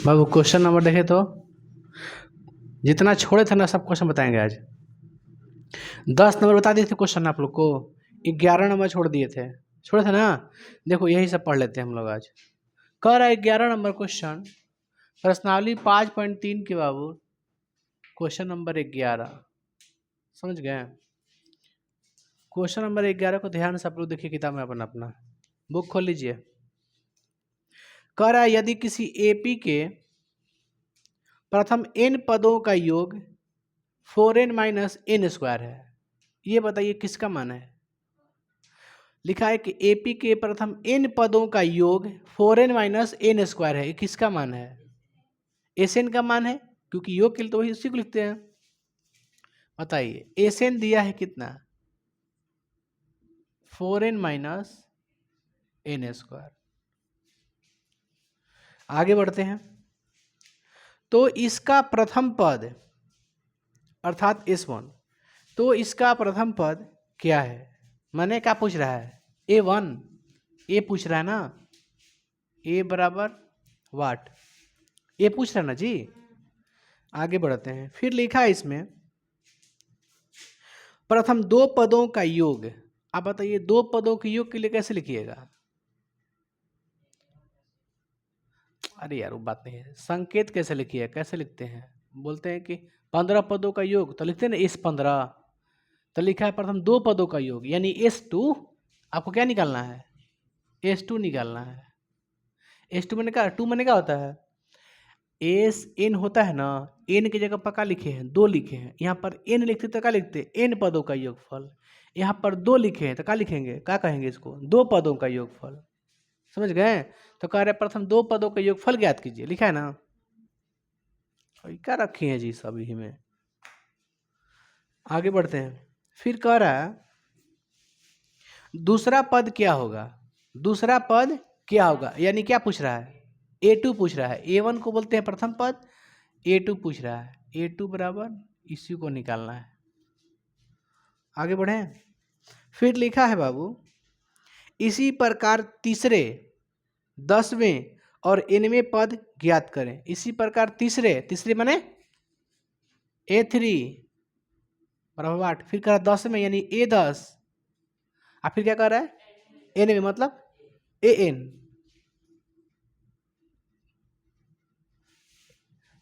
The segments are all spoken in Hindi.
बाबू क्वेश्चन नंबर देखे तो जितना छोड़े थे ना सब क्वेश्चन बताएंगे आज। 10 नंबर बता दिए थे क्वेश्चन आप लोग को, 11 नंबर छोड़ दिए थे, छोड़े थे ना। देखो यही सब पढ़ लेते हैं हम लोग आज। कह रहा है 11 नंबर क्वेश्चन, प्रश्नावली 5.3 के बाबू, क्वेश्चन नंबर 11। समझ गए? क्वेश्चन नंबर 11 को ध्यान से आप लोग देखिए, किताब में अपना अपना बुक खोल लीजिए। कह रहा है यदि किसी एपी के प्रथम n पदों का योग 4n माइनस n स्क्वायर है, ये बताइए किसका मान है। लिखा है कि एपी के प्रथम n पदों का योग 4n माइनस n स्क्वायर है, ये किसका मान है। एसएन का मान है, क्योंकि योग के लिए तो वही उसी को लिखते हैं। बताइए एसएन दिया है कितना, 4n माइनस n स्क्वायर। आगे बढ़ते हैं। तो इसका प्रथम पद अर्थात S1, तो इसका प्रथम पद क्या है। मैंने क्या पूछ रहा है, A1, ए पूछ रहा है ना, ए बराबर वाट, ये पूछ रहा है ना जी। आगे बढ़ते हैं। फिर लिखा है इसमें प्रथम दो पदों का योग। आप बताइए दो पदों के योग के लिए कैसे लिखिएगा। अरे यार वो बात नहीं है, संकेत कैसे लिखिए, कैसे लिखते हैं, बोलते हैं कि 15 पदों का योग, तो लिखते हैं ना S15। तो लिखा है प्रथम दो पदों का योग यानी S2। आपको क्या निकालना है, S2 निकालना है। S2 मैंने क्या, 2 मैंने क्या होता है, एस एन होता है ना, एन की जगह पर क्या लिखे हैं, 2 लिखे हैं। यहाँ पर एन लिखते तो क्या लिखते, एन पदों का योगफल। यहाँ पर 2 लिखे हैं तो क्या लिखेंगे, क्या कहेंगे इसको, 2 पदों का योगफल। समझ गए? तो कह रहे प्रथम 2 पदों का योगफल ज्ञात कीजिए, लिखा है ना। क्या रखी है जी सभी में। आगे बढ़ते हैं। फिर कह रहा है दूसरा पद क्या होगा, दूसरा पद क्या होगा, यानी क्या पूछ रहा है, A2 पूछ रहा है। A1 को बोलते हैं प्रथम पद, A2 पूछ रहा है। A2 बराबर इसी को निकालना है। आगे बढ़े। फिर लिखा है बाबू इसी प्रकार तीसरे 10वें और nवें पद ज्ञात करें। इसी प्रकार तीसरे, तीसरे माने A3 बराबर 8। फिर कह रहा 10वें यानी A10, और फिर क्या कर रहा है nवें मतलब AN।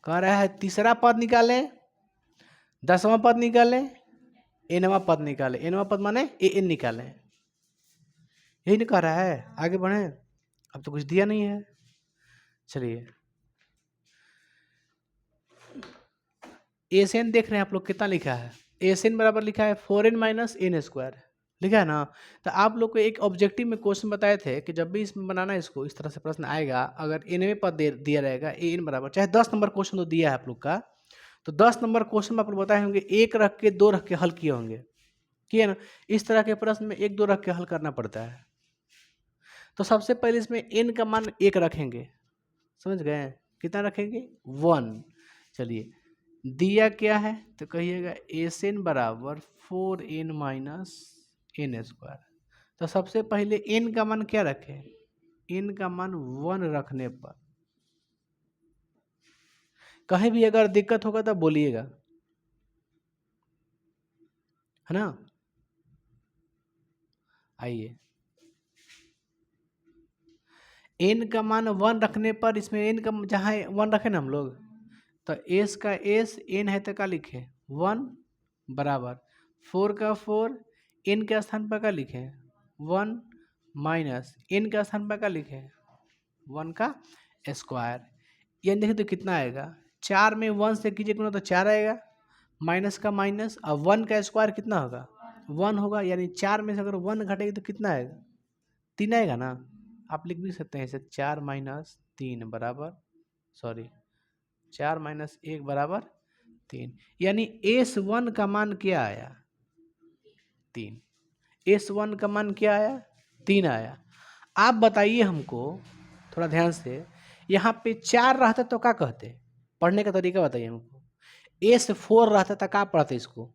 कह रहा है तीसरा पद निकालें, 10वां पद निकालें, nवां पद निकालें। nवां पद माने AN निकालें। यही नहीं कह रहा है। आगे बढ़े, अब तो कुछ दिया नहीं है। चलिए एसएन देख रहे हैं आप लोग, कितना लिखा है, एसएन बराबर लिखा है 4n माइनस n स्क्वायर, लिखा है ना। तो आप लोग को एक ऑब्जेक्टिव में क्वेश्चन बताए थे कि जब भी इसमें बनाना, इसको इस तरह से प्रश्न आएगा, अगर nवें पद दिया रहेगा an बराबर, चाहे 10 नंबर क्वेश्चन तो दिया है आप लोग का, तो 10 नंबर क्वेश्चन में आप लोग बताए होंगे, 1 रख के 2 रख के हल किए होंगे, किए ना। इस तरह के प्रश्न में 1 2 रख के हल करना पड़ता है। तो सबसे पहले इसमें n का मान 1 रखेंगे, समझ गए, कितना रखेंगे 1। चलिए दिया क्या है, तो कहिएगा एस एन बराबर 4n माइनस n स्क्वायर। तो सबसे पहले n का मान क्या रखें, n का मान 1 रखने पर, कहीं भी अगर दिक्कत होगा तो बोलिएगा, है ना। आइए n का मान 1 रखने पर, इसमें n का जहाँ 1 रखे ना हम लोग, तो s का s, n है तो क्या लिखे 1 बराबर 4 का 4, n के स्थान पर क्या लिखे 1 माइनस n के स्थान पर क्या लिखे 1 का स्क्वायर। यानी देखिए तो कितना आएगा, 4 में 1 से कीजिए गुना तो 4 आएगा, माइनस का माइनस, अब 1 का स्क्वायर कितना होगा 1 होगा, यानी 4 में से अगर 1 घटेगी तो कितना आएगा 3 आएगा ना। आप लिख भी सकते हैं इसे 4 माइनस 3 बराबर, सॉरी 4 माइनस 1 बराबर 3, यानी S1 का मान क्या आया 3। S1 का मान क्या आया 3 आया। आप बताइए हमको थोड़ा ध्यान से, यहाँ पे 4 रहता तो क्या कहते, पढ़ने का तरीका बताइए हमको। S4 रहता था क्या पढ़ते इसको,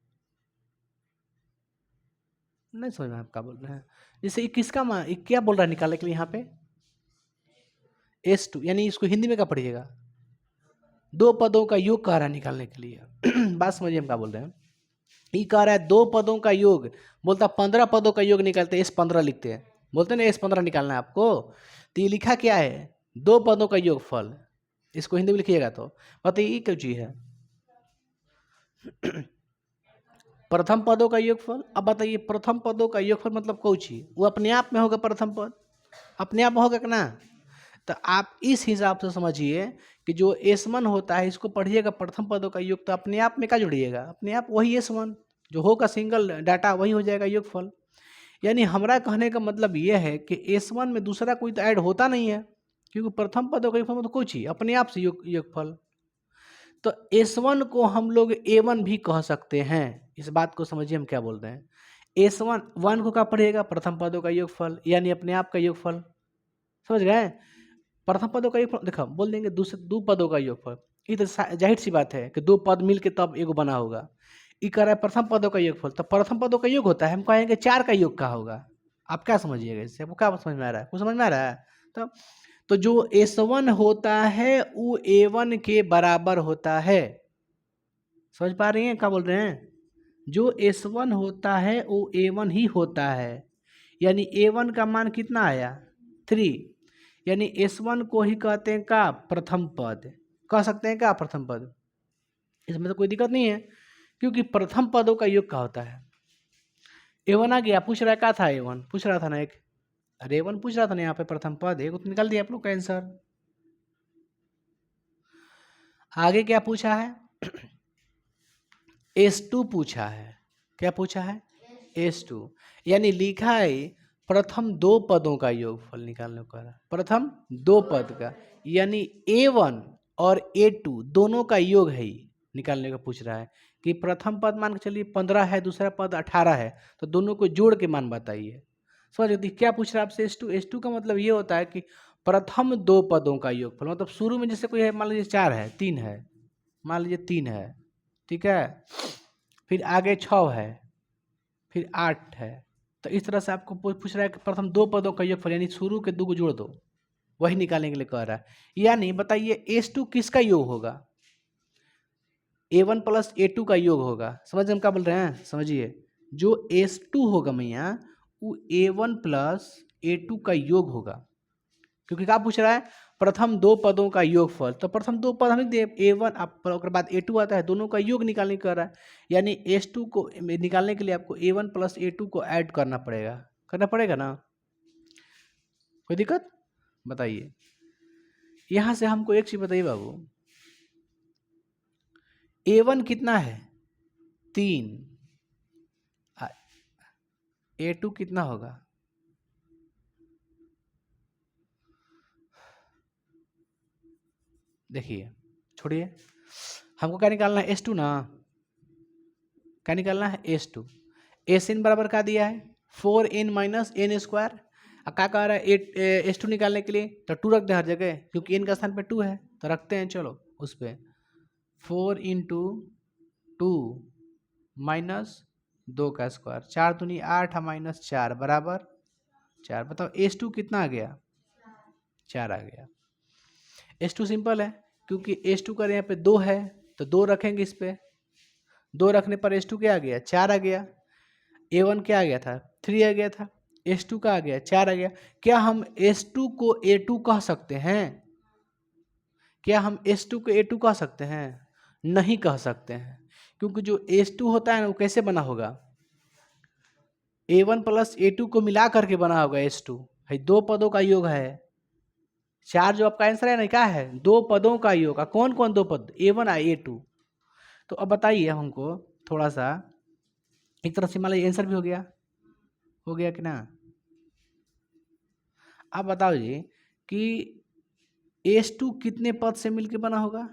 नहीं समझ में आप क्या बोल रहे हैं। जैसे ये किसका मान, ये क्या बोल रहा है निकालने के लिए यहाँ पे S2, यानी इसको हिंदी में क्या पढ़िएगा दो पदों का योग कह रहा है निकालने के लिए। बात समझिए हम क्या बोल रहे हैं। ये कह रहा है दो पदों का योग, बोलता 15 पदों का योग निकालते हैं, S15 लिखते हैं, बोलते हैं ना S15 निकालना है आपको। तो ये लिखा क्या है, दो पदों का योगफल। इसको हिंदी में लिखिएगा तो बताइए ये क्या चीज है। प्रथम पदों का योगफल। अब बताइए प्रथम पदों का योगफल मतलब कौन चीज, वो अपने आप में होगा, प्रथम पद अपने आप में होगा कि ना। तो आप इस हिसाब से समझिए कि जो S1 होता है इसको पढ़िएगा प्रथम पदों का योग, तो अपने आप में क्या जुड़िएगा, अपने आप वही S1 जो होगा सिंगल डाटा वही हो जाएगा योगफल। यानी हमारा कहने का मतलब ये है कि S1 में दूसरा कोई तो ऐड होता नहीं है, क्योंकि प्रथम पदों का योगफल मतलब कोई चीज अपने आप से योगफल। तो S1 को हम लोग A1 भी कह सकते हैं। इस बात को समझिए हम क्या बोल रहे हैं। S1 1 को क्या पढ़ेगा, प्रथम पदों का योगफल यानी अपने आप का योगफल। समझ गए। प्रथम पदों का योगफल देखो बोल देंगे दूसरे दो पदों का योगफल, ये तो जाहिर सी बात है कि दो पद मिल के तब एगो बना होगा। ये कह रहा है प्रथम पदों का योगफल, तो प्रथम पदों का योग होता है, हम कहेंगे 4 का योग का होगा। आप क्या समझिएगा इससे, आपको क्या समझ में आ रहा है, कुछ समझ में आ रहा है। तो जो S1 होता है वो A1 के बराबर होता है। समझ पा रही हैं क्या बोल रहे हैं। जो S1 होता है वो A1 ही होता है, यानी A1 का मान कितना आया 3, यानी S1 को ही कहते हैं का प्रथम पद, कह सकते हैं क्या प्रथम पद। इसमें तो कोई दिक्कत नहीं है, क्योंकि प्रथम पदों का योग क्या होता है। A1 आ गया, पूछ रहा है क्या था, A1 पूछ रहा था ना एक, अरे A1 पूछ रहा था ना यहाँ पे प्रथम पद, एक तो निकाल दिया आप लोग का आंसर। आगे क्या पूछा है, S2 पूछा है। क्या पूछा है, S2, यानी लिखा है प्रथम दो पदों का योगफल निकालने को कह रहा है, प्रथम दो पद का, यानी A1 और A2 दोनों का योग है ही निकालने का पूछ रहा है कि प्रथम पद मान के चलिए 15 है, दूसरा पद 18 है, तो दोनों को जोड़ के मान बताइए। समझ गए क्या पूछ रहा है आपसे S2 का मतलब ये होता है कि प्रथम दो पदों का योगफल, मतलब शुरू में जैसे कोई है मान लीजिए 4 है, 3 है, मान लीजिए 3 है, ठीक है, फिर आगे 6 है, फिर 8 है। तो इस तरह से आपको पूछ रहा है कि प्रथम दो पदों का योगफल, यानी शुरू के दो को जोड़ दो, वही निकालने के लिए कह रहा है। यानी बताइए S2 किसका योग होगा, A1 प्लस A2 का योग होगा। समझ हम क्या बोल रहे हैं, समझिए जो S2 होगा मैया वो A1 प्लस A2 का योग होगा, क्योंकि क्या पूछ रहा है प्रथम दो पदों का योगफल, तो प्रथम दो पद हमें दे A1 और बाद A2 आता है, दोनों का योग निकालने कर रहा है, यानी S2 को निकालने के लिए आपको A1 प्लस A2 को ऐड करना पड़ेगा ना। कोई दिक्कत बताइए। यहां से हमको एक चीज बताइए बाबू, A1 कितना है 3, A2 कितना होगा, देखिए छोड़िए, हमको क्या निकालना है S2 ना, क्या निकालना है S2। SN बराबर क्या दिया है 4n माइनस एन स्क्वायर, क्या कह रहा है S2 निकालने के लिए, तो 2 रख दे हर जगह, क्योंकि n का स्थान पे 2 है, तो रखते हैं चलो उस पर 4 इंटू 2 माइनस 2 का स्क्वायर, 4 दूनी 8 माइनस 4 बराबर 4। बताओ S2 कितना आ गया, 4 आ गया। S2 सिंपल है, क्योंकि S2 का यहाँ पे 2 है, तो 2 रखेंगे इस पे, 2 रखने पर S2 क्या आ गया 4 आ गया। A1 क्या आ गया था 3 आ गया था, S2 का आ गया 4 आ गया। क्या हम S2 को A2 कह सकते हैं, क्या हम S2 को A2 कह सकते हैं, नहीं कह सकते हैं, क्योंकि जो S2 होता है ना वो कैसे बना होगा, A1 प्लस A2 को मिला करके बना होगा S2 है, दो पदों का योग है। 4 जो आपका आंसर है ना क्या है, दो पदों का योग, कौन कौन दो पद A1 और A2। तो अब बताइए हमको थोड़ा सा, एक तरफ से मान लीजिए आंसर भी हो गया कि ना। आप बताओ जी कि S2 कितने पद से मिलके बना होगा,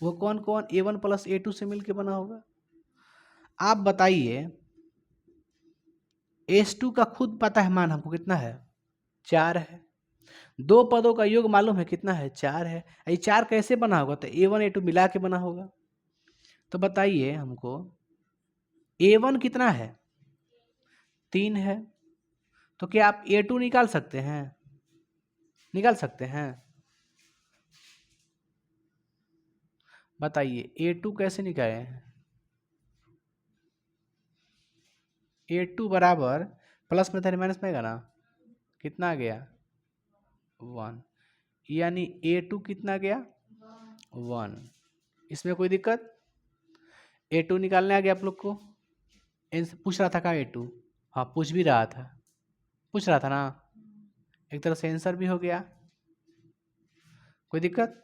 वो कौन कौन A1 प्लस A2 से मिलके बना होगा। आप बताइए S2 का खुद पता है मान हमको कितना है 4 है, दो पदों का योग मालूम है कितना है 4 है, ये 4 कैसे बना होगा, तो A1 A2 मिला के बना होगा। तो बताइए हमको A1 कितना है 3 है, तो क्या आप A2 निकाल सकते हैं, निकाल सकते हैं। बताइए A2 कैसे निकाले? A2 बराबर प्लस में था माइनस में आएगा ना, कितना आ गया 1, यानी A2 कितना गया 1। इसमें कोई दिक्कत? A2 निकालने आ गया आप लोग को? इनसे पूछ रहा था का A2? हाँ पूछ भी रहा था, पूछ रहा था ना, एक तरह से आंसर भी हो गया, कोई दिक्कत?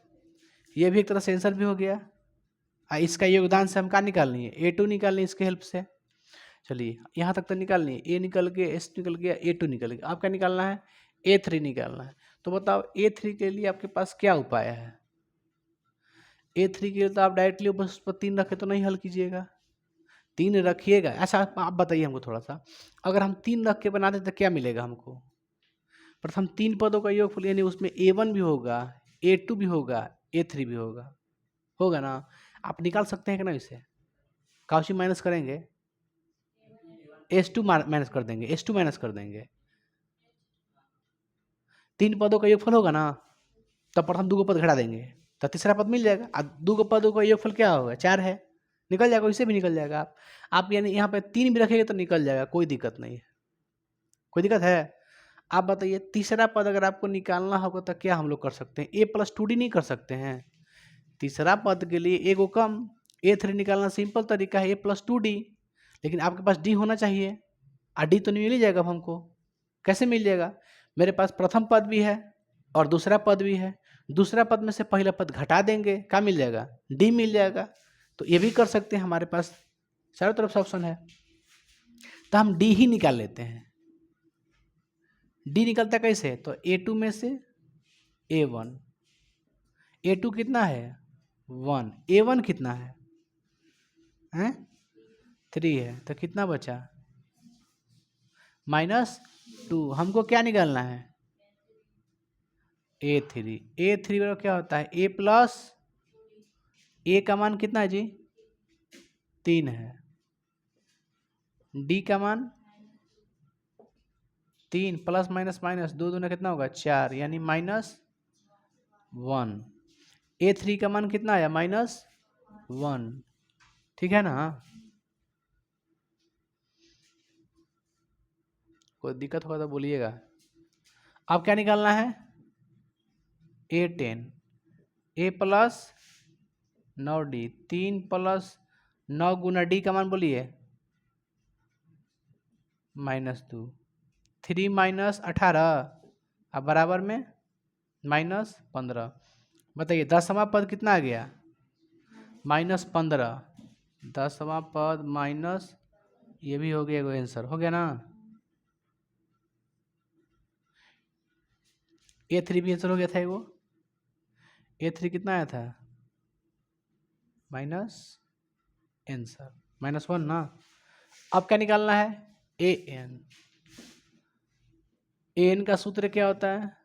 ये भी एक तरह से आंसर भी हो गया। इसका योगदान से हम क्या निकालनी है? A2 निकालनी है इसके हेल्प से। चलिए यहाँ तक तो निकालनी है, A निकल गया, S निकल गया, A2 निकल गया। आप क्या निकालना है? A3 निकालना है। तो बताओ A3 के लिए आपके पास क्या उपाय है? A3 के लिए तो आप डायरेक्टली बस उस पर 3 रखे तो नहीं हल कीजिएगा, 3 रखिएगा। अच्छा आप बताइए हमको थोड़ा सा, अगर हम 3 रख के बनाते तो क्या मिलेगा हमको? प्रथम 3 पदों का योगफल, यानी उसमें A1 भी होगा, A2 भी होगा, A3 भी होगा ना? आप निकाल सकते हैं कि ना इसे? काउची माइनस करेंगे, S2 माइनस कर देंगे, S2 माइनस कर देंगे। 3 पदों का योगफल होगा ना, तब प्रथम 2 पद घटा देंगे तो तीसरा पद मिल जाएगा। 2 पदों का योगफल क्या होगा? 4 है, निकल जाएगा, इससे भी निकल जाएगा। आप यानी यहाँ पे 3 भी रखेंगे तो निकल जाएगा, कोई दिक्कत नहीं है। कोई दिक्कत है? आप बताइए तीसरा पद अगर आपको निकालना होगा तो क्या हम लोग कर सकते हैं? A+2D नहीं कर सकते हैं? तीसरा पद के लिए एगो कम, A3 निकालना सिंपल तरीका है, A+2D। लेकिन आपके पास D होना चाहिए, और D तो नहीं मिल जाएगा हमको। कैसे मिल जाएगा? मेरे पास प्रथम पद भी है और दूसरा पद भी है, दूसरा पद में से पहला पद घटा देंगे, क्या मिल जाएगा? D मिल जाएगा। तो ये भी कर सकते हैं, हमारे पास चारों तरफ से ऑप्शन है, तो हम D ही निकाल लेते हैं। D निकलता कैसे? तो A2 में से A1, A2 कितना है 1, A1 कितना है हैं 3 है, तो कितना बचा -2। हमको क्या निकालना है? A3। A3 बराबर क्या होता है? A प्लस A का मान कितना है जी? 3 है। D का मान 3 प्लस माइनस माइनस 2 दूना कितना होगा 4, यानी -1। A3 का मान कितना आया? -1। ठीक है ना? कोई दिक्कत होगा तो बोलिएगा। अब क्या निकालना है? A10, A plus 9D, 3 plus 9 Guna D का मान बोलिए -2, 3 माइनस 18 अब बराबर में -15। बताइए 10वां पद कितना आ गया? -15। 10वां पद माइनस, ये भी हो गया, आंसर हो गया ना? A3 भी आंसर हो गया था वो। A3 कितना आया था? माइनस आंसर -1 ना। अब क्या निकालना है? AN। AN का सूत्र क्या होता है?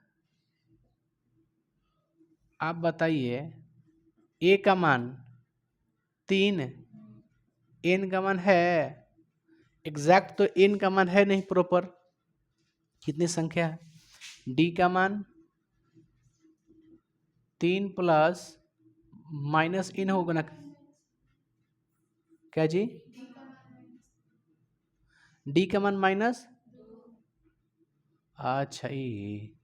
आप बताइए, A का मान 3, N का मान है एग्जैक्ट, तो N का मान है नहीं प्रॉपर, कितनी संख्या है? D का मान 3 प्लस माइनस इन होगा ना, क्या जी? D का मान माइनस, अच्छा ये,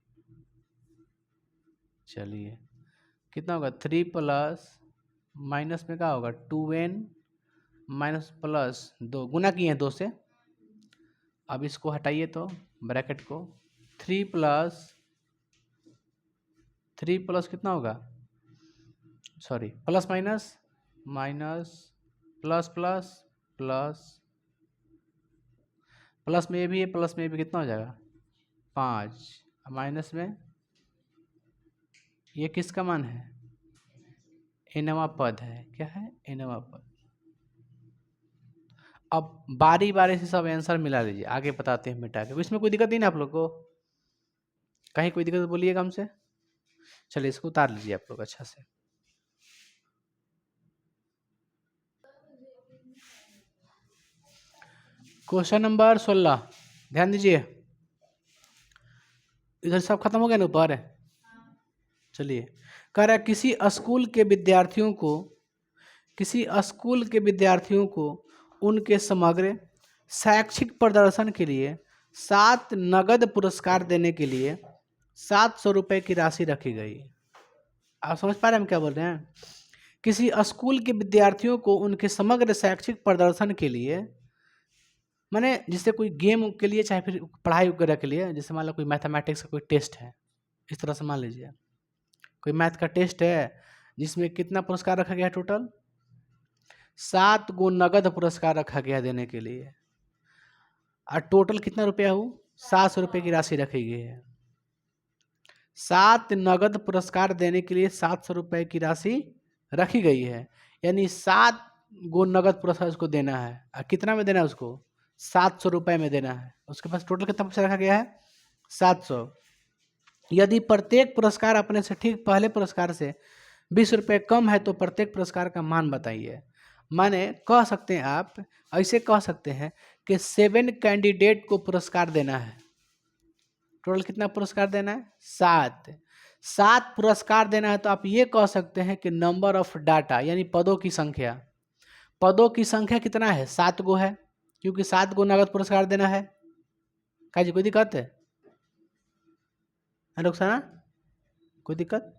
चलिए कितना होगा? 3 प्लस माइनस में क्या होगा? 2n माइनस प्लस 2 गुना किए हैं 2 से। अब इसको हटाइए तो ब्रैकेट को, 3 प्लस कितना होगा? Sorry, plus minus minus plus plus plus, plus में ये भी है, प्लस में ये भी, कितना हो जाएगा 5, माइनस में ये किसका मान है? nवां पद है, क्या है? nवां पद। अब बारी बारी से सब आंसर मिला लीजिए, आगे बताते हैं मिटा के, इसमें कोई दिक्कत नहीं ना आप लोग को? कहीं कोई दिक्कत बोलिएगा हमसे। चलिए इसको उतार लीजिए आप लोग अच्छा से। क्वेश्चन नंबर 16 ध्यान दीजिए, इधर सब खत्म हो गया ना ऊपर? चलिए, कह रहा है किसी स्कूल के विद्यार्थियों को किसी स्कूल के विद्यार्थियों को उनके समग्र शैक्षिक प्रदर्शन के लिए 7 नगद पुरस्कार देने के लिए 700 रुपये की राशि रखी गई। आप समझ पा रहे हैं हम क्या बोल रहे हैं? किसी स्कूल के विद्यार्थियों को उनके समग्र शैक्षिक प्रदर्शन के लिए, माने जिससे कोई गेम के लिए चाहे फिर पढ़ाई वगैरह के लिए, जैसे मान लो कोई मैथमेटिक्स का कोई टेस्ट है, इस तरह से मान लीजिए कोई मैथ का टेस्ट है जिसमें कितना पुरस्कार रखा गया है, टोटल 7 गो नगद पुरस्कार रखा गया देने के लिए, और टोटल कितना रुपया हो, 700 रुपये की राशि रखी गई है। 7 नगद पुरस्कार देने के लिए 700 रुपये की राशि रखी गई है, यानी 7 गो नगद पुरस्कार उसको देना है। और कितना में देना है उसको, 700 रुपये में देना है। उसके पास टोटल कितना पैसा रखा गया है, 700। यदि प्रत्येक पुरस्कार अपने से ठीक पहले पुरस्कार से 20 रुपये कम है तो प्रत्येक पुरस्कार का मान बताइए। माने कह सकते हैं, आप ऐसे कह सकते हैं कि 7 कैंडिडेट को पुरस्कार देना है। टोटल कितना पुरस्कार देना है, 7 पुरस्कार देना है। तो आप ये कह सकते हैं कि नंबर ऑफ डाटा यानी पदों की संख्या, पदों की संख्या कितना है, 7 गो है, क्योंकि 7 गो नगद पुरस्कार देना है। क्या जी कोई दिक्कत है रुखसाना, कोई दिक्कत?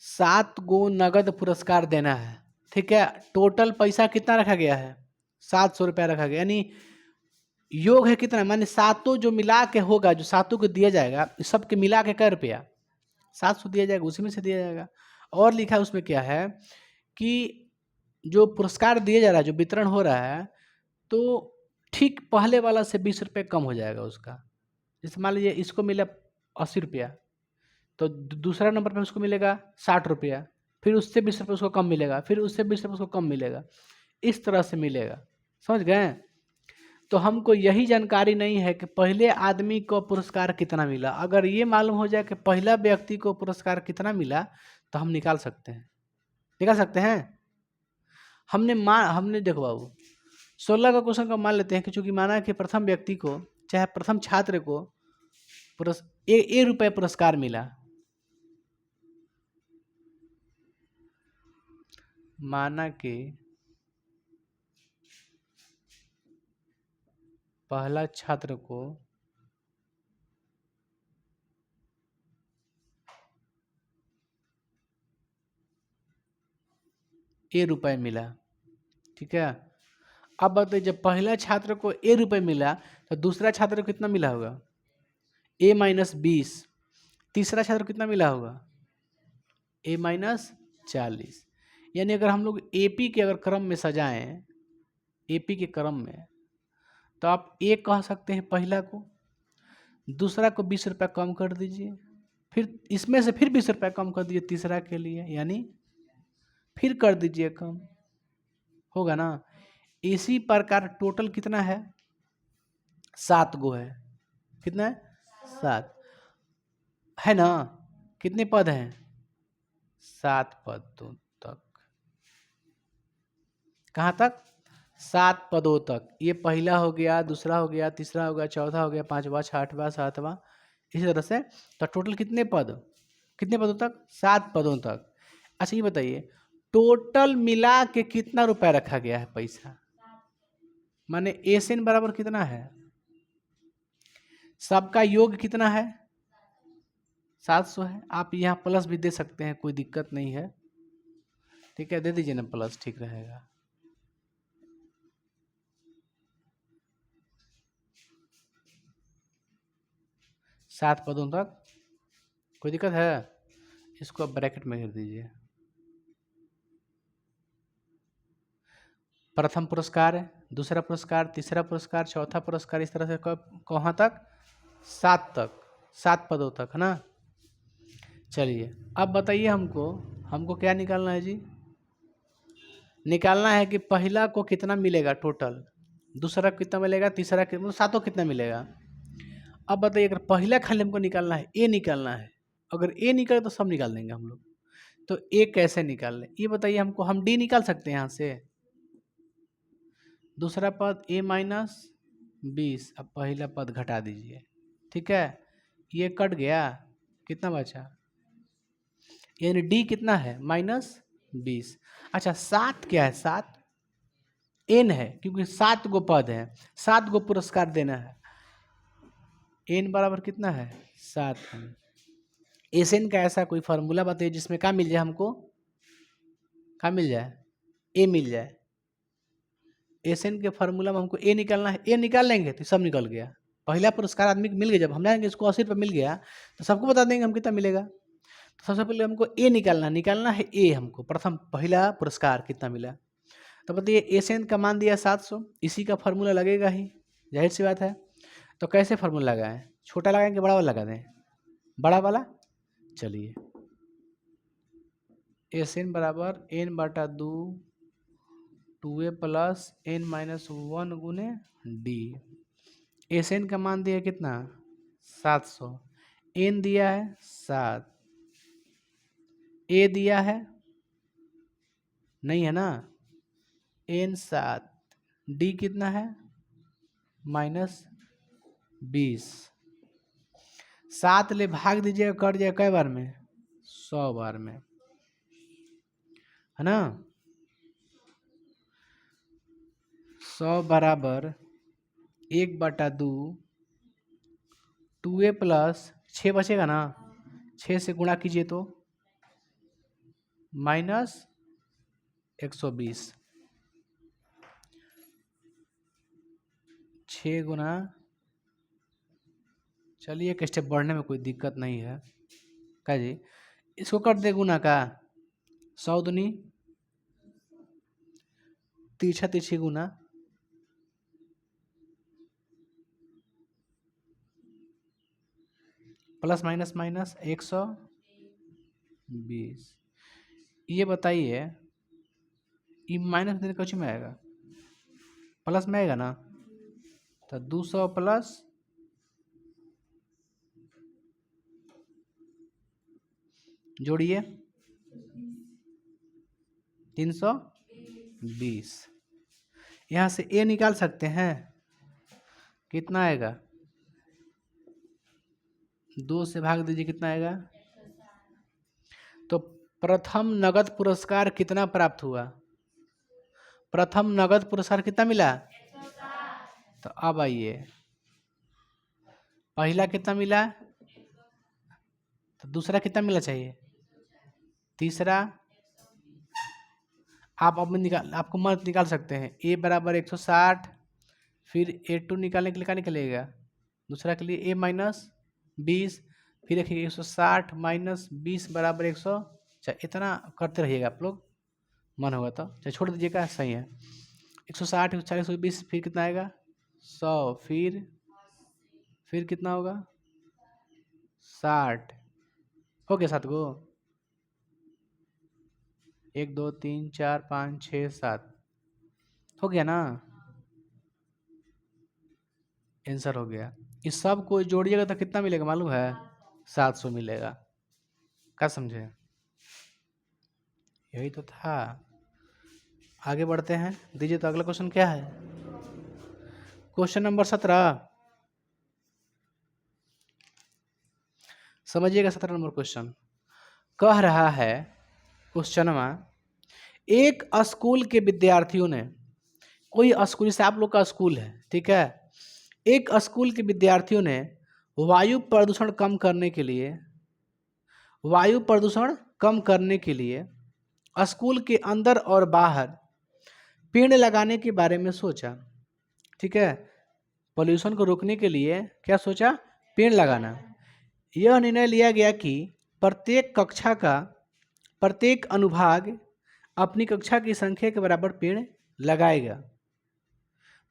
7 गो नगद पुरस्कार देना है, ठीक है। टोटल पैसा कितना रखा गया है, 700 रुपया रखा गया, यानी योग है कितना, माने सातों जो मिला के होगा, जो सातों को दिया जाएगा, सबके मिला के क्या रुपया, 700 दिया जाएगा, उसी में से दिया जाएगा। और लिखा है उसमें क्या है कि जो पुरस्कार दिया जा रहा है, जो वितरण हो रहा है, तो ठीक पहले वाला से 20 रुपये कम हो जाएगा उसका। जैसे मान लीजिए इसको मिला 80 रुपया, तो दूसरा नंबर पे उसको मिलेगा 60 रुपया, फिर उससे 20 रुपये उसको कम मिलेगा, फिर उससे 20 रुपये उसको कम मिलेगा, इस तरह से मिलेगा। समझ गए? तो हमको यही जानकारी नहीं है कि पहले आदमी को पुरस्कार कितना मिला। अगर ये मालूम हो जाए कि पहला व्यक्ति को पुरस्कार कितना मिला तो हम निकाल सकते हैं, निकाल सकते हैं। हमने देखो बाबू 16 का क्वेश्चन का मान लेते हैं कि चूंकि माना कि प्रथम व्यक्ति को, चाहे प्रथम छात्र को ए रुपये पुरस्कार मिला, माना कि पहला छात्र को ए रुपये मिला, ठीक है। अब बताइए जब पहला छात्र को ए रुपये मिला तो दूसरा छात्र को कितना मिला होगा, ए माइनस 20। तीसरा छात्र को कितना मिला होगा, ए माइनस 40। यानी अगर हम लोग एपी के अगर क्रम में सजाएं, एपी के क्रम में, तो आप ए कह सकते हैं पहला को, दूसरा को 20 रुपये कम कर दीजिए, फिर इसमें से फिर 20 रुपये कम कर दीजिए तीसरा के लिए, यानी फिर कर दीजिए कम, होगा ना। इसी प्रकार टोटल कितना है, 7 गो है। कितना है, 7 है ना। कितने पद हैं, 7 पदों तक। कहाँ तक, 7 पदों तक। ये पहला हो गया, दूसरा हो गया, तीसरा हो गया, चौथा हो गया, पांचवा, छठवां, सातवां, इसी तरह से। तो टोटल कितने पद, कितने पदों तक, 7 पदों तक। अच्छा ये बताइए टोटल मिला के कितना रुपया रखा गया है पैसा, माने एसएन बराबर कितना है, सबका योग कितना है, 700 है। आप यहाँ प्लस भी दे सकते हैं, कोई दिक्कत नहीं है, ठीक है, दे दीजिए ना प्लस, ठीक रहेगा। सात पदों तक, कोई दिक्कत है, इसको आप ब्रैकेट में कर दीजिए। प्रथम पुरस्कार, दूसरा पुरस्कार, तीसरा पुरस्कार, चौथा पुरस्कार, इस तरह से कहाँ तक, 7 तक, 7 पदों तक, है ना। चलिए अब बताइए हमको क्या निकालना है जी, निकालना है कि पहला को कितना मिलेगा टोटल, दूसरा कितना मिलेगा, तीसरा मतलब सातों कितना मिलेगा। अब बताइए अगर पहला खाली हमको निकालना है, ए निकालना है, अगर ए निकले तो सब निकाल देंगे हम लोग। तो ए कैसे निकाल लें ये बताइए हमको, हम डी निकाल सकते हैं यहाँ से। दूसरा पद ए माइनस 20, अब पहला पद घटा दीजिए, ठीक है, ये कट गया, कितना बचा, यानी डी कितना है, माइनस 20। अच्छा 7 क्या है? 7 एन है, क्योंकि 7 गो पद है, 7 गो पुरस्कार देना है। एन बराबर कितना है? 7 है। एस एन का ऐसा कोई फार्मूला बताइए जिसमें क्या मिल जाए हमको? क्या मिल जाए? ए मिल जाए। एस एन के फार्मूला में हमको ए निकालना है, ए निकाल लेंगे तो सब निकल गया। पहला पुरस्कार आदमी को मिल गया, जब हम जाएंगे इसको 80 रुपये मिल गया तो सबको बता देंगे हम कितना मिलेगा। तो सबसे पहले हमको ए निकालना है ए हमको प्रथम पहला पुरस्कार कितना मिला। तो बताइए एस एन का मान दिया 700, इसी का फार्मूला लगेगा ही, जाहिर सी बात है। तो कैसे फार्मूला लगाएं? छोटा लगाएं कि बड़ा वाला लगा दें? बड़ा वाला। चलिए एस एन बराबर एन बटा 2 2a प्लस एन माइनस 1 गुने डी। एस एन का मान दिया कितना? 700। एन दिया है 7, ए दिया है नहीं है ना, एन 7, डी कितना है? -20। 7 ले भाग दीजिएगा, कट जाएगा कई बार में? 100 बार में, है ना। 100 बराबर 1/2 2a प्लस 6 बचेगा ना, 6 से गुणा कीजिए तो -120। 6 गुना, चलिए एक स्टेप बढ़ने में कोई दिक्कत नहीं है क्या जी। इसको कर दे गुना का, 100 दूनी तिरछा तिरछी गुना, प्लस माइनस माइनस 120। ये बताइए ये माइनस देने कुछ में आएगा? प्लस में आएगा ना। तो 200 प्लस जोड़िए 320। यहाँ से ए निकाल सकते हैं, कितना आएगा? 2 से भाग दीजिए, कितना आएगा? तो प्रथम नगद पुरस्कार कितना प्राप्त हुआ? प्रथम नगद पुरस्कार कितना मिला? तो अब आइए पहला कितना मिला, तो दूसरा कितना मिला चाहिए? तीसरा आप अब आपको मत निकाल सकते हैं। ए बराबर 160, फिर A2 निकालने के लिए क्या निकलेगा? दूसरा के लिए ए -20, फिर रखिए 160 -20 बराबर 100। अच्छा इतना करते रहिएगा आप लोग, मन होगा तो चाहे छोड़ दीजिएगा, सही है। 160 140 120 फिर कितना आएगा? 100, फिर कितना होगा? 60 हो गया। 7 गो, 1 2 3 4 5 6 7 हो गया ना, आंसर हो गया। इस सब को जोड़िएगा तो कितना मिलेगा मालूम है? 700 मिलेगा। क्या समझे? यही तो था। आगे बढ़ते हैं, दीजिए तो अगला क्वेश्चन क्या है? क्वेश्चन नंबर 17 समझिएगा। 17 नंबर क्वेश्चन कह रहा है, क्वेश्चन में एक स्कूल के विद्यार्थियों ने, कोई स्कूल जैसे आप लोग का स्कूल है, ठीक है, एक स्कूल के विद्यार्थियों ने वायु प्रदूषण कम करने के लिए स्कूल के अंदर और बाहर पेड़ लगाने के बारे में सोचा। ठीक है, पोल्यूशन को रोकने के लिए क्या सोचा? पेड़ लगाना। यह निर्णय लिया गया कि प्रत्येक कक्षा का प्रत्येक अनुभाग अपनी कक्षा की संख्या के बराबर पेड़ लगाएगा।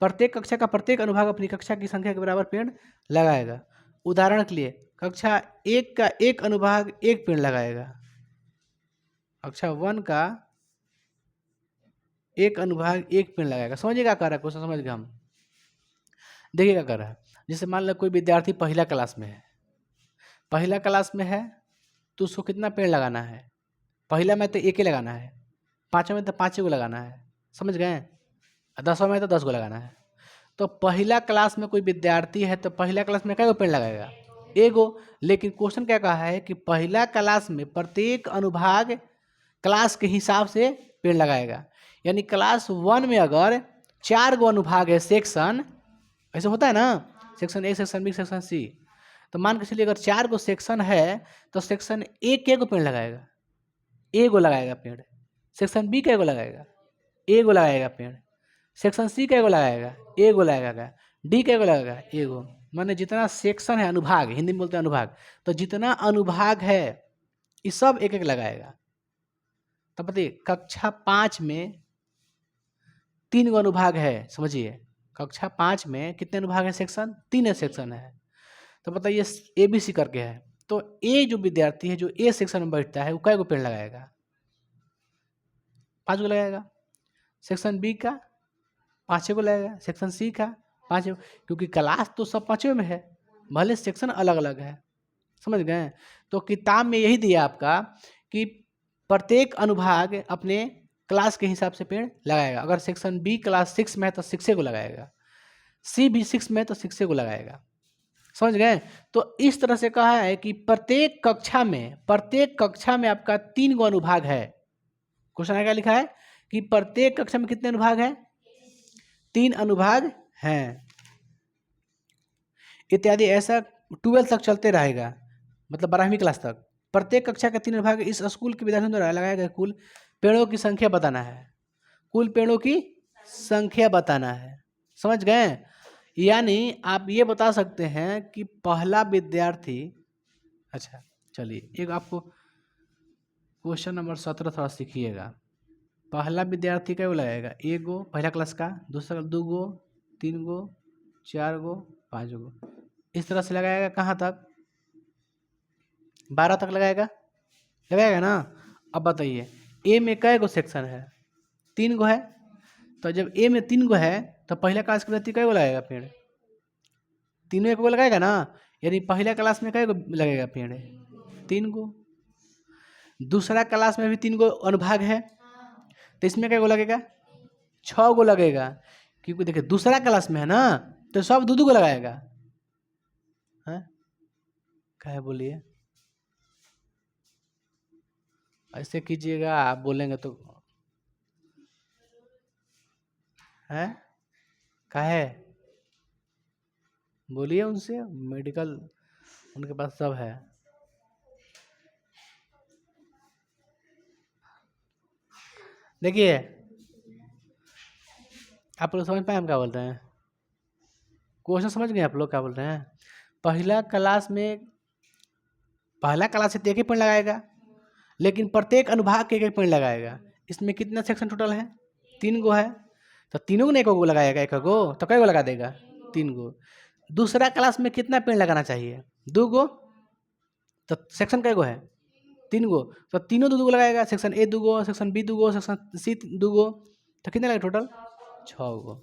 प्रत्येक कक्षा का प्रत्येक अनुभाग अपनी कक्षा की संख्या के बराबर पेड़ लगाएगा। उदाहरण के लिए कक्षा 1 का एक अनुभाग 1 पेड़ लगाएगा, कक्षा 1 का एक अनुभाग 1 पेड़ लगाएगा। समझिएगा क्या कर रहा है क्वेश्चन, समझ गए हम। देखिए क्या कर रहा है, जैसे मान लो कोई विद्यार्थी पहला क्लास में है, तो उसको कितना पेड़ लगाना है? पहला में तो 1 ही लगाना है, 5वें में तो 5 को लगाना है, समझ गए? 10वें में तो 10 को लगाना है। तो पहला क्लास में कोई विद्यार्थी है तो पहला क्लास में क्या पेड़ लगाएगा? 1 गो। लेकिन क्वेश्चन क्या कहा है कि पहला क्लास में प्रत्येक अनुभाग क्लास के हिसाब से पेड़ लगाएगा। यानी क्लास 1 में अगर 4 गो अनुभाग है सेक्शन, ऐसे होता है ना, section A, section B, section C, तो मान के चलिए अगर 4 गो सेक्शन है तो सेक्शन ए के गो पेड़ लगाएगा, ए गो लगाएगा पेड़। सेक्शन बी के गो लगाएगा, ए गो लगाएगा पेड़। सेक्शन सी के गो लगाएगा, ए गो लगाएगा। डी के गो लगाएगा, ए गो। माने जितना सेक्शन है, अनुभाग, हिंदी में बोलते हैं अनुभाग, तो जितना अनुभाग है ये सब एक एक लगाएगा। तो बताइए कक्षा 5 में 3 गो अनुभाग है, समझिए कक्षा 5 में कितने अनुभाग है, सेक्शन 3 सेक्शन है। तो बताइए ABC करके है, तो ए जो विद्यार्थी है जो ए सेक्शन में बैठता है वो कै गो पेड़ लगाएगा, 5 गो लगाएगा। सेक्शन बी का 5 गो लगाएगा, सेक्शन सी का 5 गो, क्योंकि क्लास तो सब 5 में है, भले सेक्शन अलग अलग है। समझ गए? तो किताब में यही दिया आपका कि प्रत्येक अनुभाग अपने क्लास के हिसाब से पेड़ लगाएगा। अगर सेक्शन बी क्लास 6 में है तो 6 को लगाएगा, सी भी 6 में है तो 6 को लगाएगा। समझ गए? तो इस तरह से कहा है कि प्रत्येक कक्षा में आपका 3 गो अनुभाग है। क्वेश्चन क्या लिखा है कि प्रत्येक कक्षा में कितने अनुभाग है, 3 अनुभाग हैं इत्यादि। ऐसा 12 तक चलते रहेगा, मतलब 12वीं क्लास तक। प्रत्येक कक्षा का 3 अनुभाग इस स्कूल के विद्यार्थियों द्वारा लगाया गया कुल पेड़ों की संख्या बताना है, कुल पेड़ों की संख्या बताना है। समझ गए? यानी आप ये बता सकते हैं कि पहला विद्यार्थी, अच्छा चलिए एक आपको क्वेश्चन नंबर 17 थोड़ा सीखिएगा। पहला विद्यार्थी क्या लगाएगा, 1 गो पहला क्लास का, दूसरा 2 गो, 3 गो, 4 गो, 5 गो, इस तरह से लगाएगा। कहाँ तक? 12 तक लगाएगा ना। अब बताइए ए में कै गो सेक्शन है, 3 गो है। तो जब ए में 3 गो है तो पहला क्लास के विद्यार्थी कै गो लगाएगा पेड़, तीनों एक गो लगाएगा ना। यानी पहला क्लास में कै गो लगेगा पेड़, 3 गो। दूसरा क्लास में भी 3 गो अनुभाग है, तो इसमें कै गो लगेगा, 6 गो लगेगा। क्योंकि देखिए दूसरा क्लास में है ना, तो सब 2 गो लगाएगा। हैं क्या है बोलिए? ऐसे कीजिएगा, आप बोलेंगे तो है काहे, बोलिए उनसे, मेडिकल उनके पास सब है। देखिए आप लोग समझ पाए हम क्या बोल रहे हैं? क्वेश्चन समझ गए आप लोग क्या बोल रहे हैं? पहला क्लास से एक ही पेड़ लगाएगा, लेकिन प्रत्येक अनुभाग के एक पेड़ लगाएगा। इसमें कितना सेक्शन टोटल है, 3 गो है, तो तीनों को एक गो लगाएगा, एक गो तो कै गो लगा देगा, 3 गो। दूसरा क्लास में कितना पेड़ लगाना चाहिए, 2 गो, तो सेक्शन कै गो है, 3 गो, तो तीनों 2 गो लगाएगा। सेक्शन ए 2 गो, सेक्शन बी 2 गो, सेक्शन सी 2 गो, तो कितने लगे टोटल, 6 गो।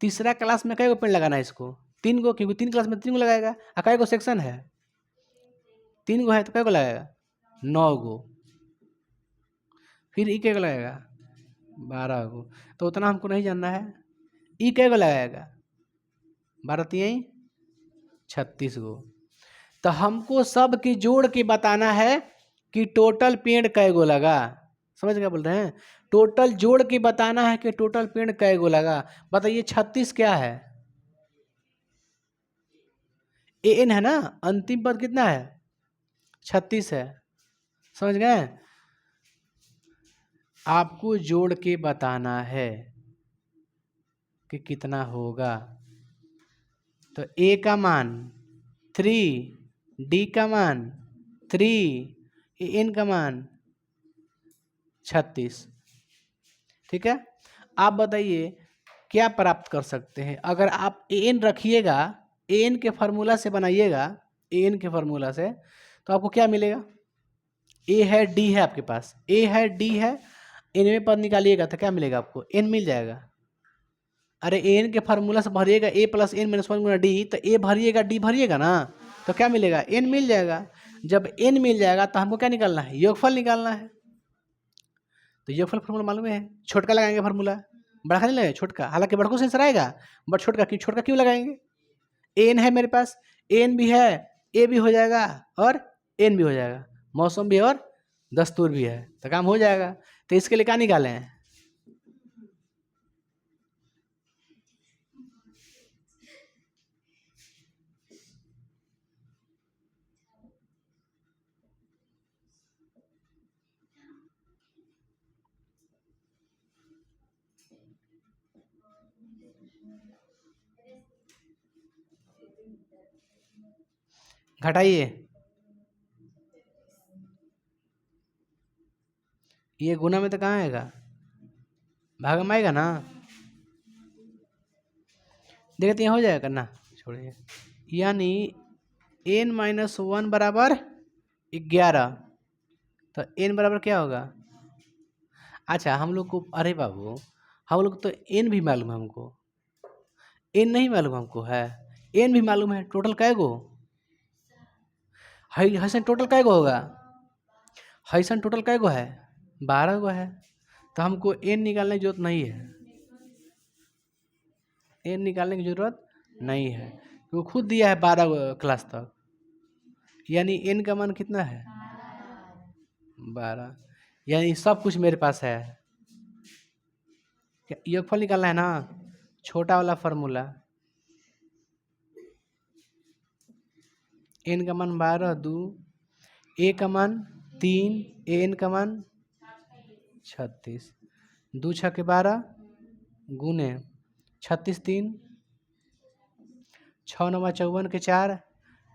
तीसरा क्लास में कै गो पेड़ लगाना है इसको, 3 गो, क्योंकि 3 क्लास में 3 गो लगाएगा। और कै गो सेक्शन है, 3 गो है, तो कै गो लगाएगा, 9 गो। फिर ई कै गो लगाएगा, 12 गो। तो उतना हमको नहीं जानना है। ई कै गो लगाएगा, 12 3 36 गो। तो हमको सब की जोड़ के बताना है कि टोटल पेड़ कै गो लगा। समझ क्या बोल रहे हैं? टोटल जोड़ के बताना है कि टोटल पेड़ कै गो लगा। बताइए 36 क्या है, एन है ना, अंतिम पद कितना है, 36 है। समझ गए? आपको जोड़ के बताना है कि कितना होगा। तो ए का मान 3, डी का मान 3, एन का मान 36। ठीक है? आप बताइए क्या प्राप्त कर सकते हैं अगर आप एन रखिएगा, एन के फार्मूला से बनाइएगा, एन के फार्मूला से, तो आपको क्या मिलेगा? ए है, डी है आपके पास, ए है, डी है, एन में पद निकालिएगा तो क्या मिलेगा आपको, एन मिल जाएगा। अरे एन के फार्मूला से भरिएगा ए प्लस एन माइनस 1 गुना डी, तो ए भरिएगा डी भरिएगा ना, तो क्या मिलेगा, एन मिल जाएगा। जब एन मिल जाएगा तो हमको क्या निकालना है, योगफल निकालना है। तो योगफल फार्मूला मालूम है, छोटका लगाएंगे फार्मूला, बड़ा नहीं लगाएंगे, छोटका। हालांकि बड़कों से आंसर आएगा, बट छोटका क्यों लगाएंगे? एन है मेरे पास, एन भी है, ए भी हो जाएगा और एन भी हो जाएगा, मौसम भी और दस्तूर भी है, तो काम हो जाएगा। तो इसके लिए क्या निकाले हैं? घटाइए, ये गुना में तो कहाँ आएगा, भागा में आएगा ना। देखते हैं हो जाएगा ना, छोड़िए। यानी n-1 बराबर 11, तो n बराबर क्या होगा? अच्छा हम लोग को, अरे बाबू हम लोग तो n भी मालूम है हमको, n नहीं मालूम हमको है, n भी मालूम है। टोटल कै गो है हसन? टोटल कै गो होगा हसन? टोटल कै गो है? 12 गो है। तो हमको n निकालने की जरूरत नहीं है, n निकालने की जरूरत नहीं है, वो खुद दिया है 12 क्लास तक। यानी n का मान कितना है? 12। यानी सब कुछ मेरे पास है। योगफल निकालना है ना, छोटा वाला फार्मूला, n का मान 12, 2 a का मान 3, n का मान 36, 2 6 के 12 गुने 36 3 6 9 54 के 4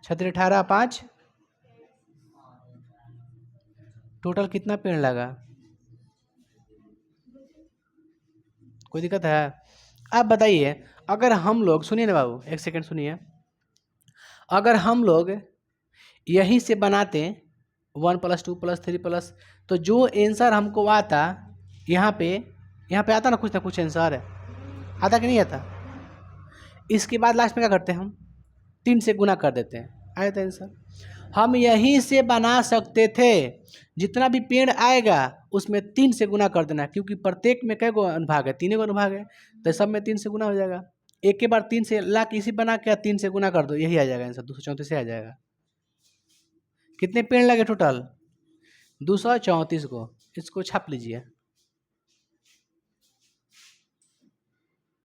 36 18 5, टोटल कितना पेड़ लगा? कोई दिक्कत है? आप बताइए, अगर हम लोग, सुनिए ना बाबू, एक सेकंड सुनिए, अगर हम लोग यहीं से बनाते 1 + 2 + 3 प्लस, तो जो आंसर हमको आता यहाँ पे आता ना कुछ आंसर आता कि नहीं आता? इसके बाद लास्ट में क्या करते हैं हम? 3 से गुना कर देते हैं, आया था आंसर। हम यहीं से बना सकते थे, जितना भी पेड़ आएगा उसमें 3 से गुना कर देना, क्योंकि प्रत्येक में कै गो अनुभाग है? 3 गो अनुभाग है, तो सब में 3 से गुना हो जाएगा। एक के बार 3 से ला के इसी बना के 3 से गुना कर दो, यही आ जाएगा आंसर, 234 से आ जाएगा। कितने पेड़ लगे टोटल? 234 को, इसको छाप लीजिए।